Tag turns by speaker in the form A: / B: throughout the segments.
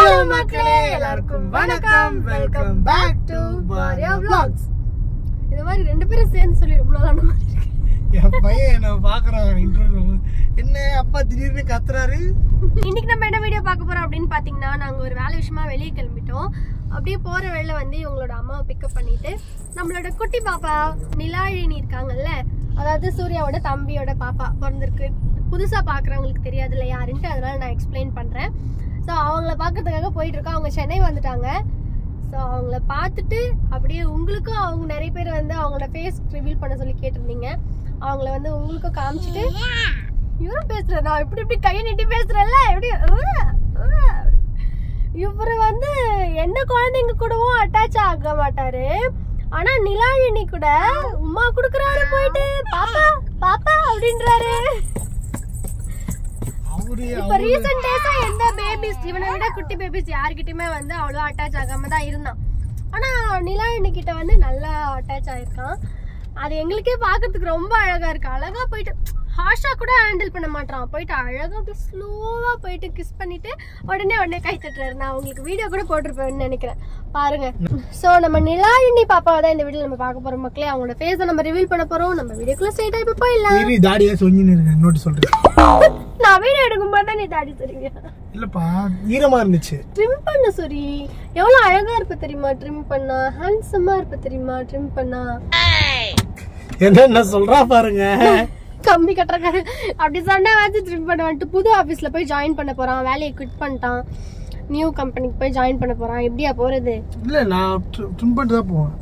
A: Hello மக்களே, எல்லாருக்கும் வணக்கம். Welcome back to Bharia vlogs. இந்த மாதிரி ரெண்டு பேரும் சேர்ந்து சொல்லி ரொம்ப நாள் ஆன மாதிரி இருக்கு.
B: என் பையன் என்ன பாக்குறான் இன்டர்வியூ. என்ன அப்பா திடீர்னு கத்துறாரு.
A: இன்னைக்கு நம்ம என்ன வீடியோ பார்க்க போறோம் அப்படின்னு பாத்தீங்கன்னா, நாங்க ஒரு வேலை விஷயமா வெளியே கிளம்பிட்டோம். அப்படியே போற வழியில வந்து இவங்களோட அம்மாவை பிக்கப் பண்ணிட்டு நம்மளோட குட்டி பாப்பா நிலாழினி இருக்காங்கல்ல, அதாவது சூர்யாவோட தம்பியோட பாப்பா பிறந்திருக்கு. புதுசா பாக்குறவங்களுக்கு தெரியாதுல்ல யாருன்ட்டு, அதனால நான் எக்ஸ்பிளைன் பண்றேன். ஸோ அவங்கள பார்க்கறதுக்காக போயிட்டு இருக்கோம். அவங்க சென்னை வந்துட்டாங்க. ஸோ அவங்கள பார்த்துட்டு அப்படியே உங்களுக்கும் அவங்க நிறைய பேர் வந்து அவங்களோட ஃபேஸ் ரிவீல் பண்ண சொல்லி கேட்டிருந்தீங்க. அவங்கள வந்து உங்களுக்கும் காமிச்சிட்டு இவரும் பேசுறேன், நான் இப்படி கையை நீட்டி பேசுறேன்ல, எப்படி இவரு வந்து எந்த குழந்தைங்க கூடவும் அட்டாச் ஆக மாட்டாரு. ஆனா நிலாழினி கூட உமா குடுக்குறாரு, போயிட்டு பாப்பா பாப்பா அப்படின்றாரு. இப்ப ரீசன்ட் டேஸா எந்த பேபிஸ் இவனை விட குட்டி பேபிஸ் யாருக்கிட்டயுமே வந்து அவ்வளவு அட்டாச் ஆகாம தான் இருந்தான். ஆனா நிலாழினி கிட்ட வந்து நல்லா அட்டாச் ஆயிருக்கான். அது எங்களுக்கே பாக்குறதுக்கு ரொம்ப அழகா இருக்கு. அழகா போயிட்டு ஹாஷா கூட ஹேண்டில் பண்ண மாட்டான். போயிட்டு அழகா அப்படி ஸ்லோவா போயிட்டு கிஸ் பண்ணிட்டு உடனே கை தட்டுறாரு. நான் உங்களுக்கு வீடியோ கூட போட்டிருப்பேன்னு நினைக்கிறேன், பாருங்க. சோ நம்ம நிலாழினி பாப்பாவை தான் இந்த வீடியோ நம்ம பார்க்க போறோம் மக்களே. அவங்களோட ஃபேஸை நம்ம ரிவீல் பண்ண போறோம். நம்ம வீடியோக்குள்ள ஸ்ட்ரைட்டா இப்ப போயிடலாம்.
B: தாடியா சொஞ்சின்னு இருக்கேன், நோட் சொல்றேன்.
A: நான் வீடியோ எடுக்கும்போது தான் நீ தாடி சொல்றீங்க.
B: இல்லப்பா, ஈரமா இருந்துச்சு.
A: ட்ரிம் பண்ண சரி, எவ்வளவு அழகா இருப்ப தெரியுமா ட்ரிம் பண்ணா. ஹேண்ட்ஸமா இருப்ப தெரியுமா ட்ரிம் பண்ணா.
B: என்ன சொல்றா பாருங்க.
A: கம்பி கட்டுறக்காரு அப்படி சொன்னா வந்து ட்ரிம் பண்ண வந்துட்டு புது ஆபீஸ்ல போய் ஜாயின் பண்ண போறான். வேலையை குவிட் பண்ணிட்டான். நியூ கம்பெனிக்கு போய் ஜாயின் பண்ண போறான். எப்படியா போறது?
B: இல்ல, நான் ட்ரிம் பண்ணிட்டு தான் போவேன்.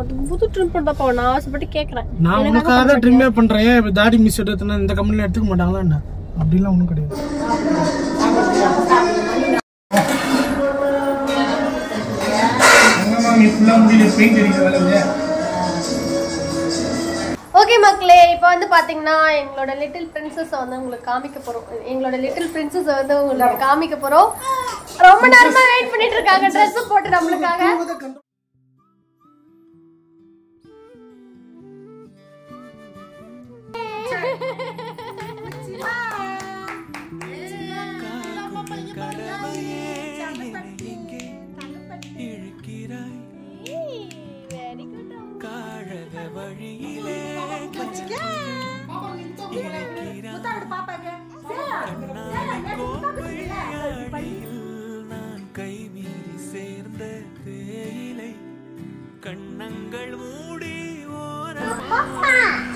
A: அது புது ட்ரிம் பண்ண போவேன். நான் ஆசைப்பட்டு கேக்குறேன்.
B: நான் உனக்காக தான் ட்ரிம்மே பண்றேன். இப்ப தாடி மிஸ் எடுத்தா இந்த கம்பெனில எடுத்துக்க மாட்டாங்களா என்ன? அப்படிலாம் ஒண்ணும் கிடையாது.
A: ஓகே மக்களே, இப்போ வந்து பாத்தீங்கன்னா எங்களோட லிட்டில் பிரின்சஸ் வந்து உங்களுக்கு காமிக்க போறோம். எங்களோட லிட்டில் பிரின்சஸ் வந்து உங்களுக்கு காமிக்க போறோம். ரொம்ப நேரமா வெயிட் பண்ணிட்டு இருக்காங்க ட்ரெஸ் போட்டு நம்மளுக்காக.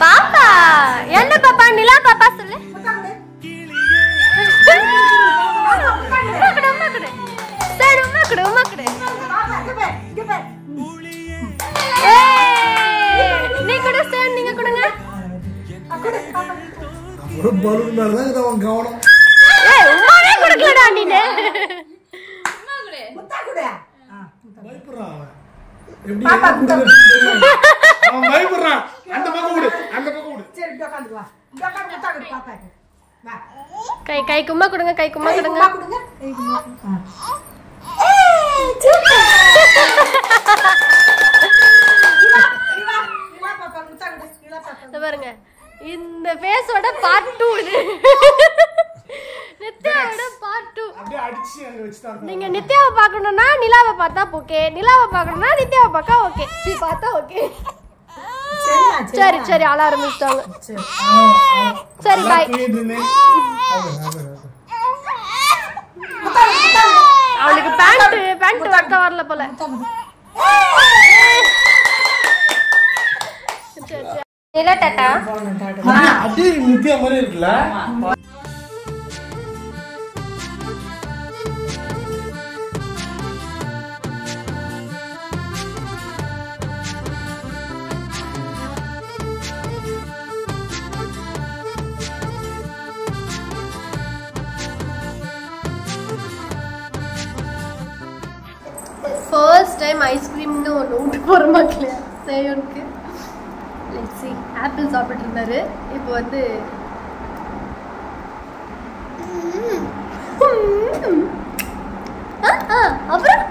A: பாப்பா என்ன பாப்பா? நிலா பாப்பா சொல்லு. நீ கூட சேர்ந்து நீங்க கொடுங்க.
B: பலூன் மேல தான் அவன் கவனம்.
A: ஏய் உமாவே கொடுக்கலடா நீனே. உமா குடு. முத்தா குடு.
B: பயப்படுறான் அவன். எப்படி அவன் பயப்படுறான். அந்த பக்கம் குடு, அந்த பக்கம் குடு. சரி உட்கார்ந்து வா. உட்கார்ந்து முத்தா குடு பாப்பாக்கு. வா.
A: கை கும்மா கொடுங்க, கை கும்மா கொடுங்க. பாருங்க, இந்த ஃபேஸோட பார்ட் 2 இது. நித்யாவோட பார்ட் 2.
B: அப்படியே அடிச்சு அங்க வெச்சிட்டாங்க.
A: நீங்க நித்யாவை பார்க்கணும்னா நிலாவை பார்த்தா ஓகே, நிலாவை பார்க்கணும்னா நித்யாவை பார்த்தா ஓகே, சீ பார்த்தா ஓகே. சரி சரி அழ ஆரம்பிச்சிட்டாங்க. சரி பாய். அவளுக்கு பேண்ட் வட்ட வரல போல. நிலா டாடா.
B: அதே நித்யா மாதிரி இருக்குல்ல.
A: ஃபர்ஸ்ட் டைம் ஐஸ்கிரீம்னு ஒன்று விட்டு போகிற மக்களே செய்யணுக்கு. Let's see. ஆப்பிள் சாப்பிட்டு இருந்தாரு. இப்போ வந்து அப்புறம்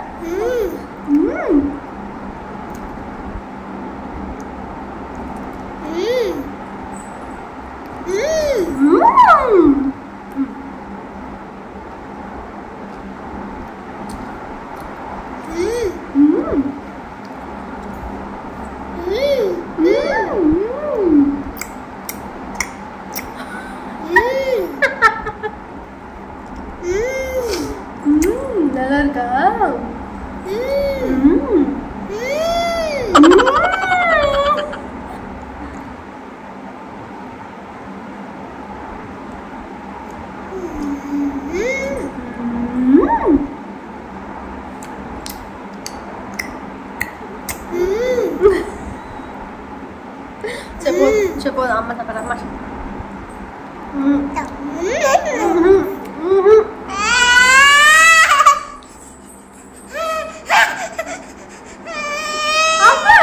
A: நல்லா இருக்கா? Coba amat apa nama? Apa?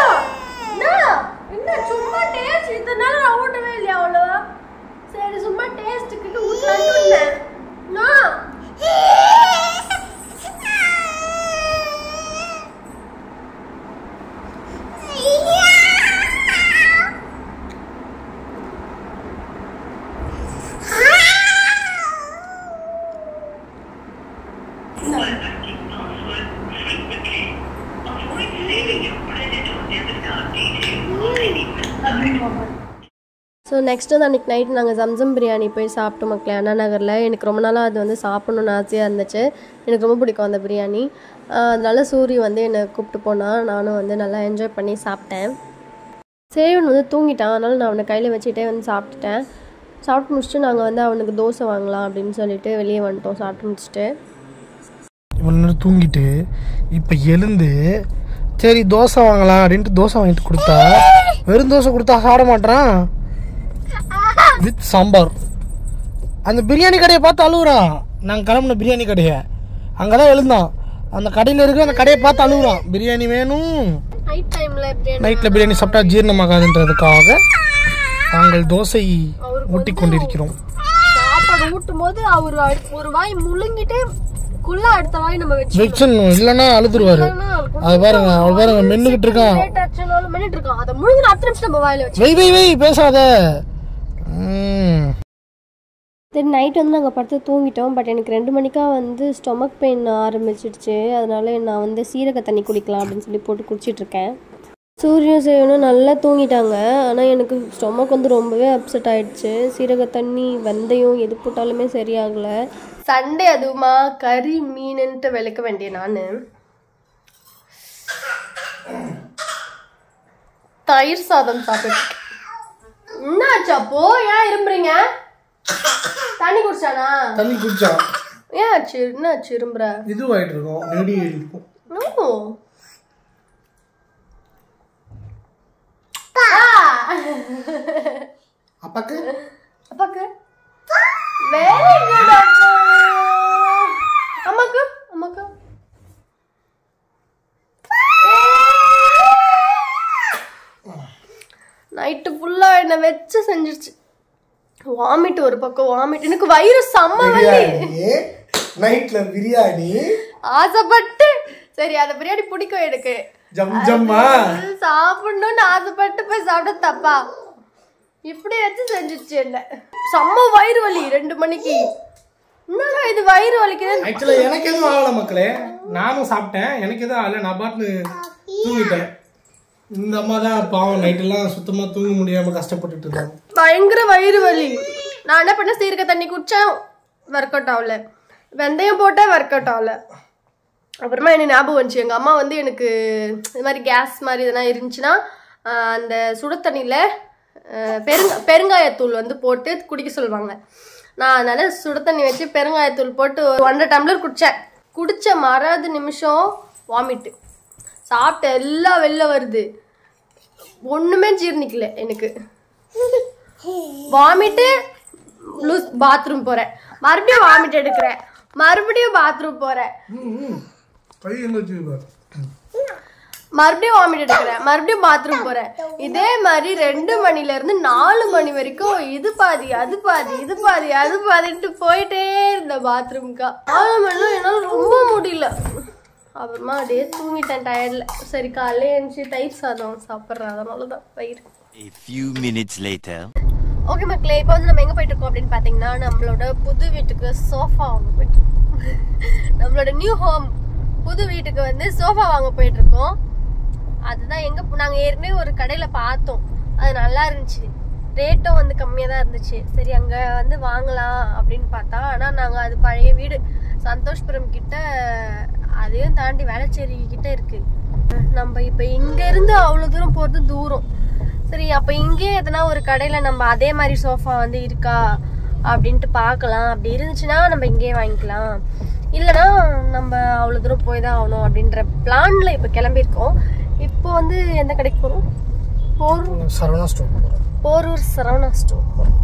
A: Nah, ini cuma taste itu nala rawat velya awala. Seri cuma taste kita utlantunna. Nah. So next வந்து அன்றைக்கி நைட் நாங்கள் ஜம்சம் பிரியாணி போய் சாப்பிட்டோம் மக்களே அண்ணா நகரில். எனக்கு ரொம்ப நாளாக அது வந்து சாப்பிட்ணுன்னு ஆசையாக இருந்துச்சு. எனக்கு ரொம்ப பிடிக்கும் அந்த பிரியாணி. அதனால சூரி வந்து என்னை கூப்பிட்டு போனால் நானும் வந்து நல்லா என்ஜாய் பண்ணி சாப்பிட்டேன். சேவன் வந்து தூங்கிட்டான், அதனால் நான் அவனை கையில் வச்சுக்கிட்டே வந்து சாப்பிட்டுட்டேன். சாப்பிட்டு முடிச்சுட்டு நாங்கள் வந்து அவனுக்கு தோசை வாங்கலாம் அப்படின்னு சொல்லிட்டு வெளியே வந்துட்டோம் சாப்பிட்டு முடிச்சுட்டு.
B: இவ்வளோ தூங்கிட்டு இப்போ எழுந்து சரி தோசை வாங்கலாம் அப்படின்ட்டு தோசை வாங்கிட்டு கொடுத்தா வெறும் தோசை கொடுத்தா சாப்பிட மாட்டான் வித் சாம்பார். அந்த பிரியாணி கடையை பார்த்து அழுகுறான். நாங்கள் கிளம்புன பிரியாணி கடையை அங்கே தான் எழுந்தான். அந்த கடையில் இருக்க அந்த கடையை பார்த்து அழுகுறான். பிரியாணி வேணும், நைட்டில் பிரியாணி சாப்பிட்டா ஜீரணமாகாதுன்றதுக்காக நாங்கள் தோசை ஊட்டி கொண்டிருக்கிறோம்.
A: சாப்பாடு ஊட்டும் போது அவர் ஒரு வாய் முழுங்கிட்டு அடுத்த வாய் நம்ம
B: வச்சிடணும், இல்லைன்னா அழுதுருவாரு. அது பாருங்க, அவள் பாருங்க மென்னுகிட்டு இருக்கான். வெய் பேசாத.
A: தென் நைட் வந்து நாங்கள் படுத்து தூங்கிட்டோம். பட் எனக்கு 2 மணிக்கா வந்து ஸ்டொமக் பெயின் ஆரம்பிச்சிடுச்சு. அதனால நான் வந்து சீரக தண்ணி குடிக்கலாம் அப்படின்னு சொல்லி போட்டு குடிச்சிட்ருக்கேன். சூரியன் சேவனும் நல்லா தூங்கிட்டாங்க. ஆனால் எனக்கு ஸ்டொமக் வந்து ரொம்பவே அப்செட் ஆகிடுச்சு. சீரக தண்ணி வெந்தயம் எது போட்டாலுமே சரியாகலை. சண்டே அதுவுமா கறி மீனுன்ட்டு விளக்க வேண்டிய நான் தயிர் சாதம் சாப்பிட்டு என்னாச்சாப்போ? ஏன் இரும்புறீங்க? தண்ணி குடிச்சானா?
B: தண்ணி குடிச்சா
A: ஏன் ஆச்சு? என்னாச்சு இரும்புற?
B: இதுவாயிட்டு இருக்கும், நெடி இருக்கும். அப்பாக்கு
A: அப்பாக்கு வெரி குட். அப்பா அம்மாக்கு அம்மாக்கு நைட்டு ஃபுல்லா என்ன வெச்சு செஞ்சிருச்சு. வாமிட் ஒரு பக்கம் வாமிட். எனக்கு வயிறு செம்ம வலி.
B: நைட்ல பிரியாணி
A: ஆசைப்பட்டு சரி அந்த பிரியாணி பிடிக்கும் எனக்கு. சாப்பிடணும்னு ஆசைப்பட்டு போய் சாப்பிட தப்பா இப்படி வச்சு செஞ்சிருச்சு என்ன. செம்ம வயிறு வலி 2 மணிக்கு. என்னடா இது வயிறு வலிக்குது?
B: ஆக்சுவலா எனக்கு எதுவும் ஆகல மக்களே. நானும் சாப்பிட்டேன், எனக்கு எதுவும் ஆகல. நான் பாட்டுன்னு தூங்கிட்டேன். இந்த அம்மா தான் பாவம் நைட்டெல்லாம் சுத்தமா தூங்க முடியாம கஷ்டப்பட்டுட்டு இருக்காங்க.
A: பயங்கர வயிறு வலி. நான் என்ன பண்ண, சீரக தண்ணி குடிச்சேன், ஒர்க் அவுட் ஆகல. வெந்தயம் போட்டேன், ஒர்க் அவுட் ஆகல. அப்புறமா என்ன ஞாபகம் வந்துச்சு, எங்கள் அம்மா வந்து எனக்கு இது மாதிரி கேஸ் மாதிரி இதெல்லாம் இருந்துச்சுன்னா அந்த சுட தண்ணியில் பெருங்காயத்தூள் வந்து போட்டு குடிக்க சொல்லுவாங்க. நான் அதனால் சுட தண்ணி வச்சு பெருங்காயத்தூள் போட்டு 1.5 டம்ளர் குடித்தேன். குடித்த மறாவது நிமிஷம் வாமிட்டு. சாப்பிட்ட எல்லாம் வெளில வருது, ஒன்றுமே ஜீர்ணிக்கல எனக்கு. வாமிட்டு பாத்ரூம் போகிறேன், மறுபடியும் வாமிட் எடுக்கிறேன், மறுபடியும் பாத்ரூம் போகிறேன், மறுபடியும் வாமிட் எடுக்கிறேன், மறுபடியும் பாத்ரூம் போறேன். இதே மாதிரி 2 மணில இருந்து 4 மணி வரைக்கும் இது பாதி அது பாதி இது பாதி அது பாதிட்டு போயிட்டே இருந்த பாத்ரூம்க்கா. 4 மணிலும் என்னால ரொம்ப முடியல. அப்புறமா அப்படியே தூங்கிட்டேன் டயர்ட்ல. சரி காலையில எழுந்துச்சு தயிர் சாதம் சாப்பிட்றேன், அதனாலதான் வயிறு. ஓகே மக்களே, இப்போ வந்து நம்ம எங்க போயிட்டு இருக்கோம் அப்படின்னு பாத்தீங்கன்னா நம்மளோட புது வீட்டுக்கு சோஃபா வாங்க போயிட்டு இருக்கோம். நம்மளோட நியூ ஹோம் புது வீட்டுக்கு வந்து சோஃபா வாங்க போயிட்டு இருக்கோம். அதுதான் எங்க நாங்க ஏற்கனவே ஒரு கடையில பார்த்தோம், அது நல்லா இருந்துச்சு, ரேட்டும் வந்து கம்மியாக தான் இருந்துச்சு. சரி அங்கே வந்து வாங்கலாம் அப்படின்னு பார்த்தா, ஆனால் நாங்கள் அது பழைய வீடு சந்தோஷ்புரம் கிட்ட, அதையும் தாண்டி வேளச்சேரி கிட்ட இருக்கு. நம்ம இப்போ இங்கேருந்து அவ்வளோ தூரம் போகிறது தூரம். சரி அப்போ இங்கே எதனா ஒரு கடையில் நம்ம அதே மாதிரி சோஃபா வந்து இருக்கா அப்படின்ட்டு பார்க்கலாம். அப்படி இருந்துச்சுன்னா நம்ம இங்கேயே வாங்கிக்கலாம், இல்லைனா நம்ம அவ்வளோ தூரம் போய் தான் ஆகணும் அப்படின்ற பிளானில் இப்போ கிளம்பியிருக்கோம். இப்போ வந்து எந்த கடைக்கு போகிறோம்? போரூர் சரவணா ஸ்டோர் போகிறோம்.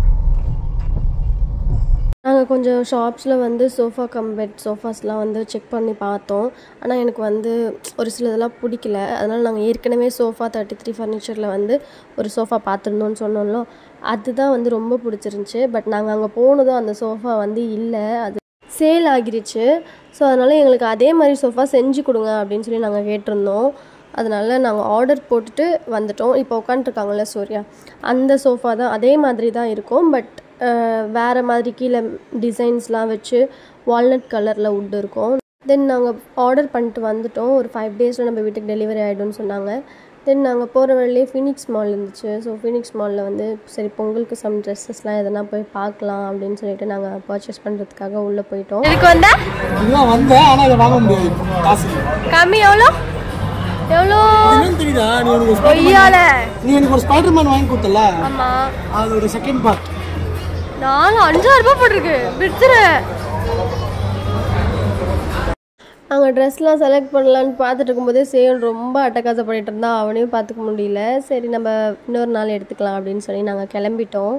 A: நாங்கள் கொஞ்சம் ஷாப்ஸில் வந்து சோஃபா கம் பெட் சோஃபாஸ்லாம் வந்து செக் பண்ணி பார்த்தோம். ஆனால் எனக்கு வந்து ஒரு சில இதெல்லாம் பிடிக்கல. அதனால் நாங்கள் ஏற்கனவே சோஃபா 33 ஃபர்னிச்சரில் வந்து ஒரு சோஃபா பார்த்துருந்தோன்னு சொன்னோம்ல, அதுதான் வந்து ரொம்ப பிடிச்சிருந்துச்சி. பட் நாங்கள் அங்கே போனதும் அந்த சோஃபா வந்து இல்லை, அது சேல் ஆகிருச்சு. ஸோ அதனால் எங்களுக்கு அதே மாதிரி சோஃபா செஞ்சு கொடுங்க அப்படின்னு சொல்லி நாங்கள் கேட்டிருந்தோம். அதனால் நாங்கள் ஆர்டர் போட்டுட்டு வந்துட்டோம். இப்போ உட்காந்துருக்காங்கல்ல சூர்யா, அந்த சோஃபா தான் அதே மாதிரி தான் இருக்கும். பட் வேறு மாதிரி கீழே டிசைன்ஸ்லாம் வச்சு வால்நட் கலரில் வுட் இருக்கும். தென் நாங்கள் ஆர்டர் பண்ணிட்டு வந்துட்டோம். ஒரு 5 டேஸில் நம்ம வீட்டுக்கு டெலிவரி ஆகிடும்னு சொன்னாங்க. தென் நாங்கள் போகிற வழியிலே ஃபினிக்ஸ் மால் இருந்துச்சு. ஸோ ஃபினிக்ஸ் மாலில் வந்து சரி பொங்கலுக்கு சம் ட்ரெஸ்ஸஸ்லாம் எதனா போய் பார்க்கலாம் அப்படின்னு சொல்லிட்டு நாங்கள் பர்ச்சேஸ் பண்ணுறதுக்காக உள்ளே போயிட்டோம். இதுக்கு
B: வந்தேன், ஆனால் இதை வாங்க முடியாது.
A: கம்மி எவ்வளோ
B: தெரியுதா? நீ எனக்கு ஒரு ஸ்பைடர்மேன் வாங்கி கொடுத்தல, அதோட செகண்ட் பார்ட்
A: 5,000 ரூபாய் போட்டிருக்கு. விட்டுறேன். நாங்கள் ட்ரெஸ்லாம் செலக்ட் பண்ணலான்னு பார்த்துட்டு இருக்கும்போதே சேவன் ரொம்ப அட்டகாசம் பண்ணிட்டு இருந்தா, அவனையும் பார்த்துக்க முடியல. சரி நம்ம இன்னொரு நாள் எடுத்துக்கலாம் அப்படின்னு சொல்லி நாங்கள் கிளம்பிட்டோம்.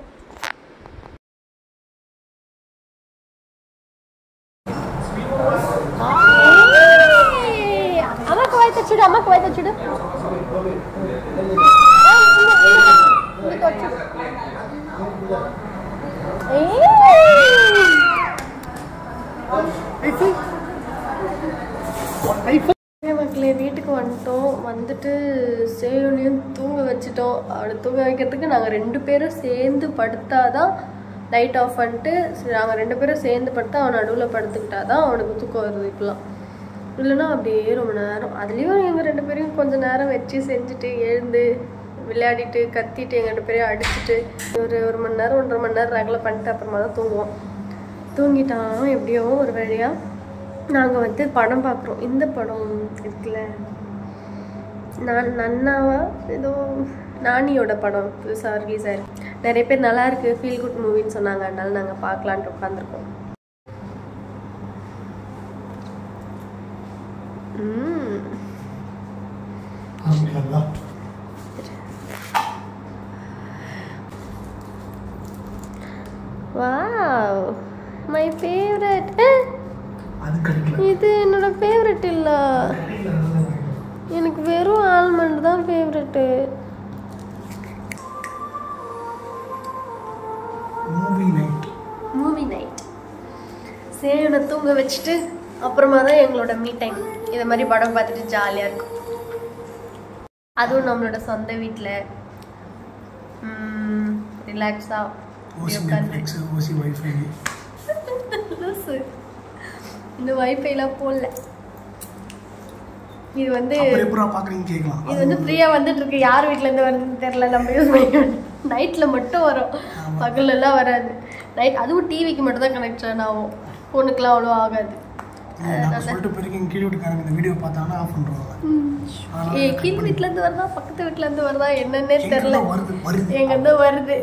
A: அம்மாக்கு வாய் தச்சுடு. மக்களே வீட்டுக்கு வந்துட்டோம். வந்துட்டு சேவனையும் தூங்க வச்சுட்டோம். அவனை தூங்க வைக்கிறதுக்கு நாங்கள் 2 பேரும் சேர்ந்து படுத்தாதான் லைட் ஆஃப் பண்ணிட்டு நாங்கள் 2 பேரும் சேர்ந்து படுத்தா அவன் நடுவில் படுத்துக்கிட்டாதான் அவனுக்கு தூக்கம் வருது. இப்போலாம் இல்லைன்னா அப்படியே ரொம்ப நேரம், அதுலேயும் எங்கள் 2 பேரையும் கொஞ்சம் நேரம் வச்சு செஞ்சுட்டு எழுந்து விளையாடிட்டு கத்திட்டு எங்கள் 2 பேரையும் அடிச்சுட்டு ஒரு மணி நேரம் 1.5 மணி நேரம் ரகலை பண்ணிட்டு அப்புறமா தான் தூங்குவோம். தூங்கிட்டான் எப்படியோ ஒரு வழியாக. நாங்கள் வந்து படம் பார்க்குறோம். இந்த படம் இருக்குல்ல, நன்னாவா ஏதோ நானியோட படம் புதுசாக ரிலீஸ் ஆயிருக்கு. நிறைய பேர் நல்லா இருக்கு, ஃபீல் குட் மூவின்னு சொன்னாங்க. அதனால நாங்கள் பார்க்கலான்ட்டு உட்காந்துருக்கோம். Wow my favourite. இது என்னோட ஃபேவரட் இல்ல, எனக்கு வெறும் ஆல்மண்ட் தான் ஃபேவரட். மூவி நைட் சேவனை தூங்க வச்சுட்டு அப்புறமா தான் எங்களோட மீ டைம். இதை மாதிரி படம் பார்த்துட்டு ஜாலியாக இருக்கும். அதுவும் நம்மளோட சொந்த வீட்டில் ரிலாக்ஸாக இந்த வைஃபைலாம் போடல. இது வந்து ஃப்ரீயாக வந்துட்டு இருக்கு. யார் வீட்டிலேருந்து வருதுன்னு தெரியல. நம்ம யூஸ் பண்ணி நைட்டில் மட்டும் வரும், பகல்லலாம் வராது. நைட் அதுவும் டிவிக்கு மட்டும் தான் கனெக்ஷன் ஆகும், ஃபோனுக்குலாம் அவ்வளோ ஆகாது. கீழ் வீட்டுல இருந்து வருதா பக்கத்து வீட்டுல இருந்து வருதா என்னன்னே தெரியல, எங்க இருந்து வருது.